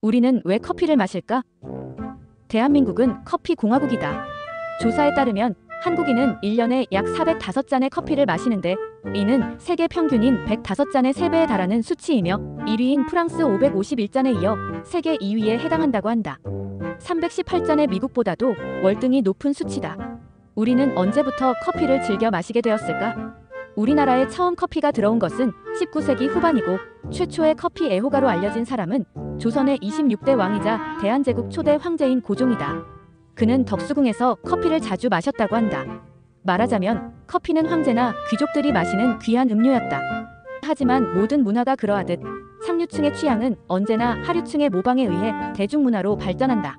우리는 왜 커피를 마실까? 대한민국은 커피 공화국이다. 조사에 따르면 한국인은 1년에 약 405잔의 커피를 마시는데 이는 세계 평균인 105잔의 3배에 달하는 수치이며 1위인 프랑스 551잔에 이어 세계 2위에 해당한다고 한다. 318잔의 미국보다도 월등히 높은 수치다. 우리는 언제부터 커피를 즐겨 마시게 되었을까? 우리나라에 처음 커피가 들어온 것은 19세기 후반이고 최초의 커피 애호가로 알려진 사람은 조선의 26대 왕이자 대한제국 초대 황제인 고종이다. 그는 덕수궁에서 커피를 자주 마셨다고 한다. 말하자면 커피는 황제나 귀족들이 마시는 귀한 음료였다. 하지만 모든 문화가 그러하듯 상류층의 취향은 언제나 하류층의 모방에 의해 대중문화로 발전한다.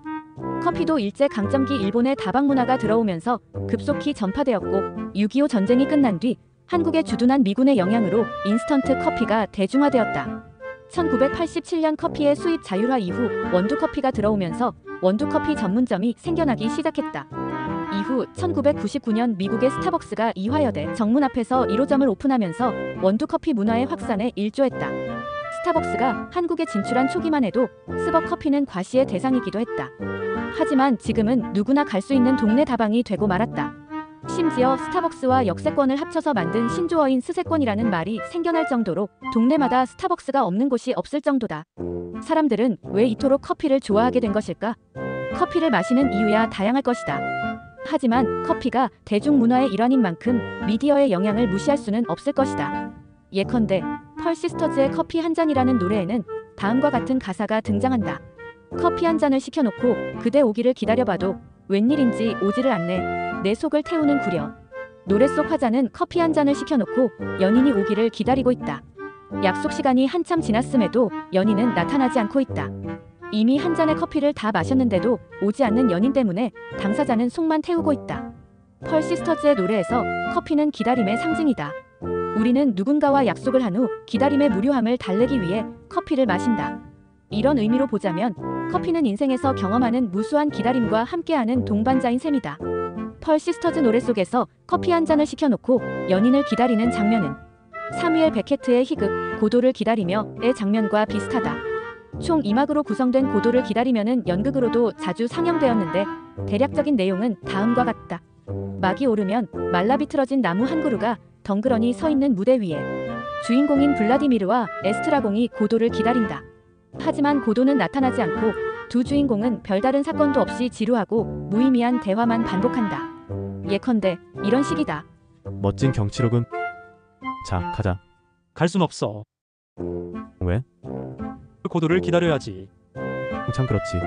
커피도 일제강점기 일본의 다방 문화가 들어오면서 급속히 전파되었고 6.25 전쟁이 끝난 뒤 한국에 주둔한 미군의 영향으로 인스턴트 커피가 대중화되었다. 1987년 커피의 수입 자율화 이후 원두커피가 들어오면서 원두커피 전문점이 생겨나기 시작했다. 이후 1999년 미국의 스타벅스가 이화여대 정문 앞에서 1호점을 오픈하면서 원두커피 문화의 확산에 일조했다. 스타벅스가 한국에 진출한 초기만 해도 스벅 커피는 과시의 대상이기도 했다. 하지만 지금은 누구나 갈 수 있는 동네 다방이 되고 말았다. 심지어 스타벅스와 역세권을 합쳐서 만든 신조어인 스세권이라는 말이 생겨날 정도로 동네마다 스타벅스가 없는 곳이 없을 정도다. 사람들은 왜 이토록 커피를 좋아하게 된 것일까? 커피를 마시는 이유야 다양할 것이다. 하지만 커피가 대중문화의 일환인 만큼 미디어의 영향을 무시할 수는 없을 것이다. 예컨대 펄 시스터즈의 커피 한 잔이라는 노래에는 다음과 같은 가사가 등장한다. 커피 한 잔을 시켜놓고 그대 오기를 기다려봐도 웬일인지 오지를 않네. 내 속을 태우는 구려. 노래 속 화자는 커피 한 잔을 시켜놓고 연인이 오기를 기다리고 있다. 약속 시간이 한참 지났음에도 연인은 나타나지 않고 있다. 이미 한 잔의 커피를 다 마셨는데도 오지 않는 연인 때문에 당사자는 속만 태우고 있다. 펄 시스터즈의 노래에서 커피는 기다림의 상징이다. 우리는 누군가와 약속을 한 후 기다림의 무료함을 달래기 위해 커피를 마신다. 이런 의미로 보자면 커피는 인생에서 경험하는 무수한 기다림과 함께하는 동반자인 셈이다. 펄 시스터즈 노래 속에서 커피 한 잔을 시켜놓고 연인을 기다리는 장면은 사뮤엘 베케트의 희극 고도를 기다리며의 장면과 비슷하다. 총 2막으로 구성된 고도를 기다리며는 연극으로도 자주 상영되었는데 대략적인 내용은 다음과 같다. 막이 오르면 말라 비틀어진 나무 한 그루가 덩그러니 서 있는 무대 위에 주인공인 블라디미르와 에스트라공이 고도를 기다린다. 하지만 고도는 나타나지 않고 두 주인공은 별다른 사건도 없이 지루하고 무의미한 대화만 반복한다. 예컨대 이런 식이다. 멋진 경치로군. 자, 가자. 갈 순 없어. 왜? 고도를 기다려야지. 참 그렇지.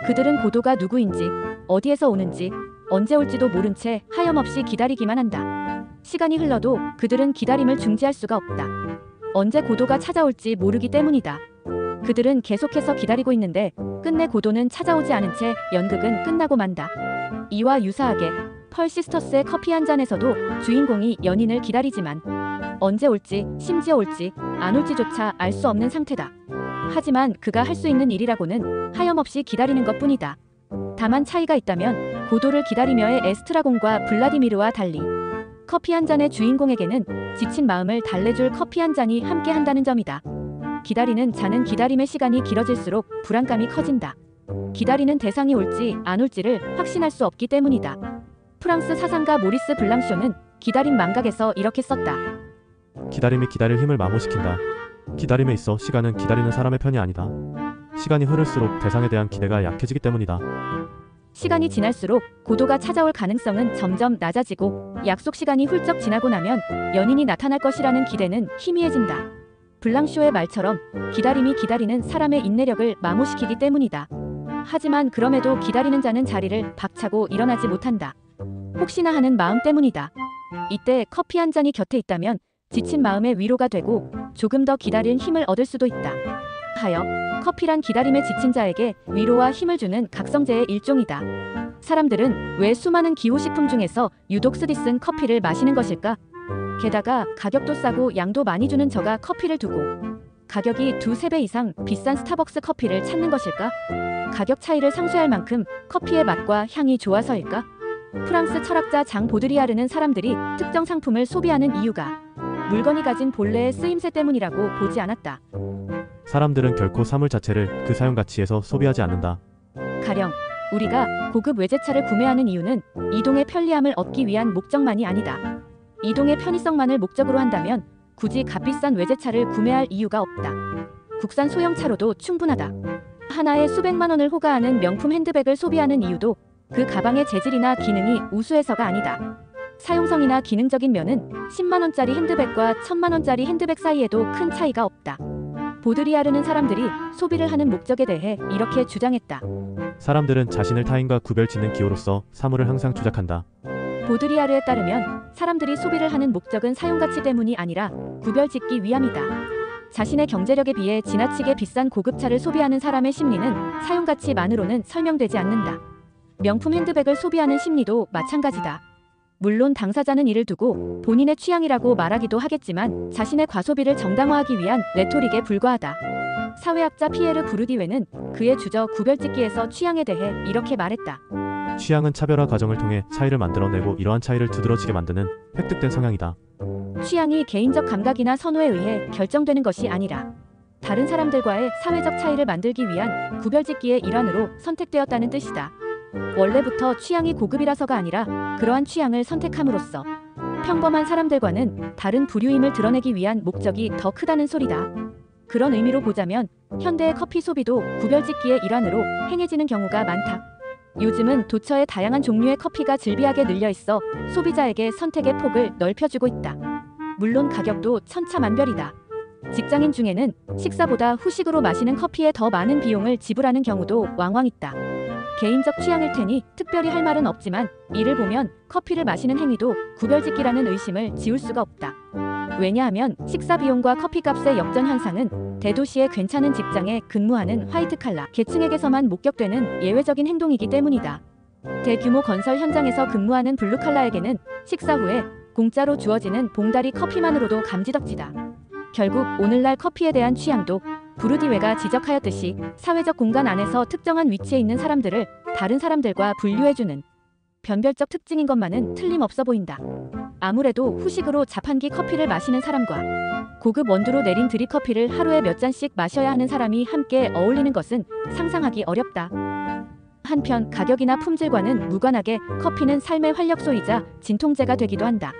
그들은 고도가 누구인지, 어디에서 오는지, 언제 올지도 모른 채 하염없이 기다리기만 한다. 시간이 흘러도 그들은 기다림을 중지할 수가 없다. 언제 고도가 찾아올지 모르기 때문이다. 그들은 계속해서 기다리고 있는데 끝내 고도는 찾아오지 않은 채 연극은 끝나고 만다. 이와 유사하게 펄 시스터스의 커피 한 잔에서도 주인공이 연인을 기다리지만 언제 올지, 심지어 올지 안 올지조차 알 수 없는 상태다. 하지만 그가 할 수 있는 일이라고는 하염없이 기다리는 것뿐이다. 다만 차이가 있다면 고도를 기다리며의 에스트라공과 블라디미르와 달리 커피 한 잔의 주인공에게는 지친 마음을 달래줄 커피 한 잔이 함께한다는 점이다. 기다리는 자는 기다림의 시간이 길어질수록 불안감이 커진다. 기다리는 대상이 올지 안 올지를 확신할 수 없기 때문이다. 프랑스 사상가 모리스 블랑쇼는 기다림 망각에서 이렇게 썼다. 기다림이 기다릴 힘을 마모시킨다. 기다림에 있어 시간은 기다리는 사람의 편이 아니다. 시간이 흐를수록 대상에 대한 기대가 약해지기 때문이다. 시간이 지날수록 고도가 찾아올 가능성은 점점 낮아지고 약속 시간이 훌쩍 지나고 나면 연인이 나타날 것이라는 기대는 희미해진다. 블랑쇼의 말처럼 기다림이 기다리는 사람의 인내력을 마모시키기 때문이다. 하지만 그럼에도 기다리는 자는 자리를 박차고 일어나지 못한다. 혹시나 하는 마음 때문이다. 이때 커피 한 잔이 곁에 있다면 지친 마음의 위로가 되고 조금 더 기다릴 힘을 얻을 수도 있다. 하여 커피란 기다림에 지친 자에게 위로와 힘을 주는 각성제의 일종이다. 사람들은 왜 수많은 기호식품 중에서 유독 쓰디쓴 커피를 마시는 것일까? 게다가 가격도 싸고 양도 많이 주는 저가 커피를 두고 가격이 2~3배 이상 비싼 스타벅스 커피를 찾는 것일까? 가격 차이를 상쇄할 만큼 커피의 맛과 향이 좋아서일까? 프랑스 철학자 장 보드리아르는 사람들이 특정 상품을 소비하는 이유가 물건이 가진 본래의 쓰임새 때문이라고 보지 않았다. 사람들은 결코 사물 자체를 그 사용 가치에서 소비하지 않는다. 가령 우리가 고급 외제차를 구매하는 이유는 이동의 편리함을 얻기 위한 목적만이 아니다. 이동의 편의성만을 목적으로 한다면 굳이 값비싼 외제차를 구매할 이유가 없다. 국산 소형차로도 충분하다. 하나에 수백만 원을 호가하는 명품 핸드백을 소비하는 이유도 그 가방의 재질이나 기능이 우수해서가 아니다. 사용성이나 기능적인 면은 10만 원짜리 핸드백과 1000만 원짜리 핸드백 사이에도 큰 차이가 없다. 보드리아르는 사람들이 소비를 하는 목적에 대해 이렇게 주장했다. 사람들은 자신을 타인과 구별짓는 기호로서 사물을 항상 주작한다. 보드리아르에 따르면 사람들이 소비를 하는 목적은 사용가치 때문이 아니라 구별짓기 위함이다. 자신의 경제력에 비해 지나치게 비싼 고급차를 소비하는 사람의 심리는 사용가치만으로는 설명되지 않는다. 명품 핸드백을 소비하는 심리도 마찬가지다. 물론 당사자는 이를 두고 본인의 취향이라고 말하기도 하겠지만 자신의 과소비를 정당화하기 위한 레토릭에 불과하다. 사회학자 피에르 부르디웨는 그의 주저 구별짓기에서 취향에 대해 이렇게 말했다. 취향은 차별화 과정을 통해 차이를 만들어내고 이러한 차이를 두드러지게 만드는 획득된 성향이다. 취향이 개인적 감각이나 선호에 의해 결정되는 것이 아니라 다른 사람들과의 사회적 차이를 만들기 위한 구별짓기의 일환으로 선택되었다는 뜻이다. 원래부터 취향이 고급이라서가 아니라 그러한 취향을 선택함으로써 평범한 사람들과는 다른 부류임을 드러내기 위한 목적이 더 크다는 소리다. 그런 의미로 보자면 현대의 커피 소비도 구별짓기의 일환으로 행해지는 경우가 많다. 요즘은 도처에 다양한 종류의 커피가 즐비하게 늘려 있어 소비자에게 선택의 폭을 넓혀주고 있다. 물론 가격도 천차만별이다. 직장인 중에는 식사보다 후식으로 마시는 커피에 더 많은 비용을 지불하는 경우도 왕왕 있다. 개인적 취향일 테니 특별히 할 말은 없지만 이를 보면 커피를 마시는 행위도 구별짓기라는 의심을 지울 수가 없다. 왜냐하면 식사 비용과 커피값의 역전 현상은 대도시의 괜찮은 직장에 근무하는 화이트칼라 계층에게서만 목격되는 예외적인 행동이기 때문이다. 대규모 건설 현장에서 근무하는 블루칼라에게는 식사 후에 공짜로 주어지는 봉다리 커피만으로도 감지덕지다. 결국 오늘날 커피에 대한 취향도 부르디웨가 지적하였듯이 사회적 공간 안에서 특정한 위치에 있는 사람들을 다른 사람들과 분류해주는 변별적 특징인 것만은 틀림없어 보인다. 아무래도 후식으로 자판기 커피를 마시는 사람과 고급 원두로 내린 드립커피를 하루에 몇 잔씩 마셔야 하는 사람이 함께 어울리는 것은 상상하기 어렵다. 한편 가격이나 품질과는 무관하게 커피는 삶의 활력소이자 진통제가 되기도 한다.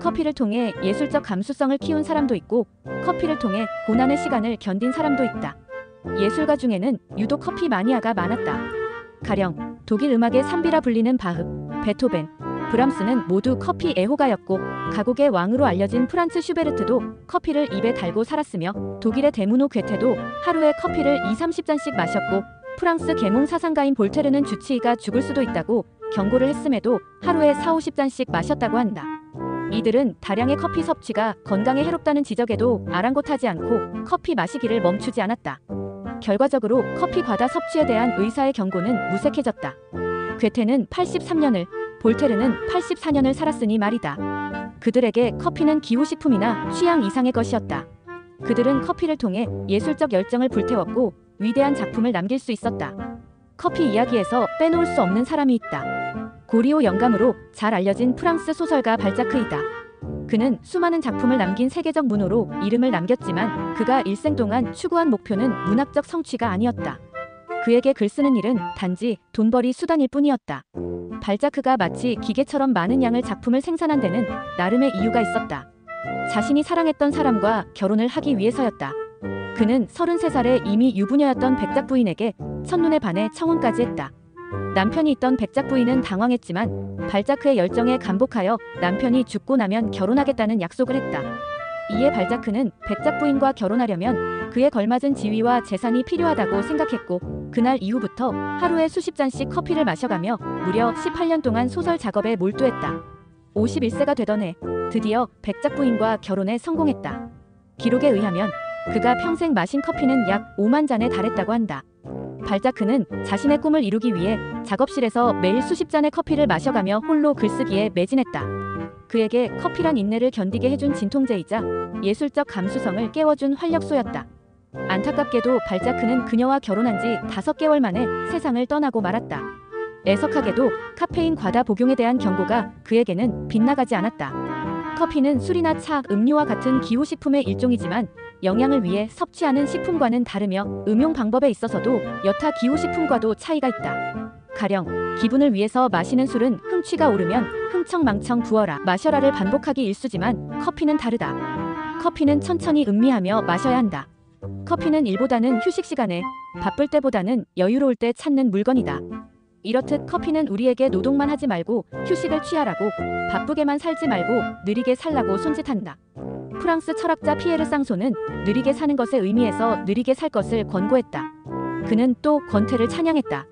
커피를 통해 예술적 감수성을 키운 사람도 있고 커피를 통해 고난의 시간을 견딘 사람도 있다. 예술가 중에는 유독 커피 마니아가 많았다. 가령 독일 음악의 산비라 불리는 바흐, 베토벤, 브람스는 모두 커피 애호가였고 가곡의 왕으로 알려진 프란츠 슈베르트도 커피를 입에 달고 살았으며 독일의 데무노 괴테도 하루에 커피를 2~30잔씩 마셨고 프랑스 계몽 사상가인 볼테르는 주치의가 죽을 수도 있다고 경고를 했음에도 하루에 4~50잔씩 마셨다고 한다. 이들은 다량의 커피 섭취가 건강에 해롭다는 지적에도 아랑곳하지 않고 커피 마시기를 멈추지 않았다. 결과적으로 커피 과다 섭취에 대한 의사의 경고는 무색해졌다. 괴테는 83년을, 볼테르는 84년을 살았으니 말이다. 그들에게 커피는 기호식품이나 취향 이상의 것이었다. 그들은 커피를 통해 예술적 열정을 불태웠고 위대한 작품을 남길 수 있었다. 커피 이야기에서 빼놓을 수 없는 사람이 있다. 고리오 영감으로 잘 알려진 프랑스 소설가 발자크이다. 그는 수많은 작품을 남긴 세계적 문호로 이름을 남겼지만 그가 일생 동안 추구한 목표는 문학적 성취가 아니었다. 그에게 글 쓰는 일은 단지 돈벌이 수단일 뿐이었다. 발자크가 마치 기계처럼 많은 양의 작품을 생산한 데는 나름의 이유가 있었다. 자신이 사랑했던 사람과 결혼을 하기 위해서였다. 그는 33살에 이미 유부녀였던 백작 부인에게 첫눈에 반해 청혼까지 했다. 남편이 있던 백작 부인은 당황했지만 발자크의 열정에 감복하여 남편이 죽고 나면 결혼하겠다는 약속을 했다. 이에 발자크는 백작 부인과 결혼하려면 그에 걸맞은 지위와 재산이 필요하다고 생각했고 그날 이후부터 하루에 수십 잔씩 커피를 마셔가며 무려 18년 동안 소설 작업에 몰두했다. 51세가 되던 해 드디어 백작 부인과 결혼에 성공했다. 기록에 의하면 그가 평생 마신 커피는 약 5만 잔에 달했다고 한다. 발자크는 자신의 꿈을 이루기 위해 작업실에서 매일 수십 잔의 커피를 마셔가며 홀로 글쓰기에 매진했다. 그에게 커피란 인내를 견디게 해준 진통제이자 예술적 감수성을 깨워준 활력소였다. 안타깝게도 발자크는 그녀와 결혼한 지 5개월 만에 세상을 떠나고 말았다. 애석하게도 카페인 과다 복용에 대한 경고가 그에게는 빗나가지 않았다. 커피는 술이나 차, 음료와 같은 기호식품의 일종이지만 영양을 위해 섭취하는 식품과는 다르며 음용 방법에 있어서도 여타 기호식품과도 차이가 있다. 가령 기분을 위해서 마시는 술은 흥취가 오르면 흥청망청 부어라 마셔라를 반복하기 일쑤지만 커피는 다르다. 커피는 천천히 음미하며 마셔야 한다. 커피는 일보다는 휴식 시간에, 바쁠 때보다는 여유로울 때 찾는 물건이다. 이렇듯 커피는 우리에게 노동만 하지 말고 휴식을 취하라고, 바쁘게만 살지 말고 느리게 살라고 손짓한다. 프랑스 철학자 피에르 쌍소는 느리게 사는 것에 의미해서 느리게 살 것을 권고했다. 그는 또 권태를 찬양했다.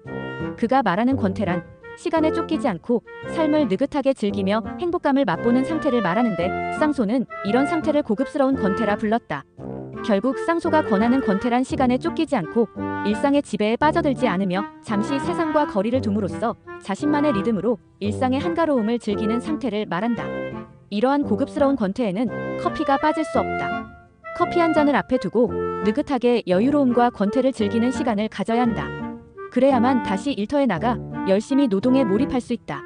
그가 말하는 권태란 시간에 쫓기지 않고 삶을 느긋하게 즐기며 행복감을 맛보는 상태를 말하는데, 쌍소는 이런 상태를 고급스러운 권태라 불렀다. 결국 쌍소가 권하는 권태란 시간에 쫓기지 않고 일상의 지배에 빠져들지 않으며 잠시 세상과 거리를 둠으로써 자신만의 리듬으로 일상의 한가로움을 즐기는 상태를 말한다. 이러한 고급스러운 권태에는 커피가 빠질 수 없다. 커피 한 잔을 앞에 두고 느긋하게 여유로움과 권태를 즐기는 시간을 가져야 한다. 그래야만 다시 일터에 나가 열심히 노동에 몰입할 수 있다.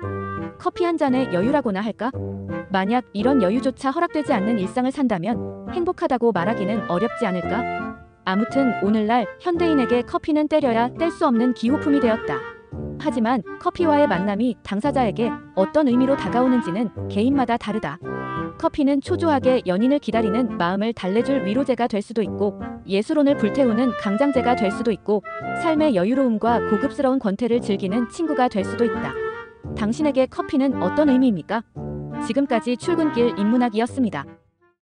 커피 한 잔에 여유라고나 할까? 만약 이런 여유조차 허락되지 않는 일상을 산다면 행복하다고 말하기는 어렵지 않을까? 아무튼 오늘날 현대인에게 커피는 때려야 뗄 수 없는 기호품이 되었다. 하지만 커피와의 만남이 당사자에게 어떤 의미로 다가오는지는 개인마다 다르다. 커피는 초조하게 연인을 기다리는 마음을 달래줄 위로제가 될 수도 있고, 예술혼을 불태우는 강장제가 될 수도 있고, 삶의 여유로움과 고급스러운 권태를 즐기는 친구가 될 수도 있다. 당신에게 커피는 어떤 의미입니까? 지금까지 출근길 인문학이었습니다.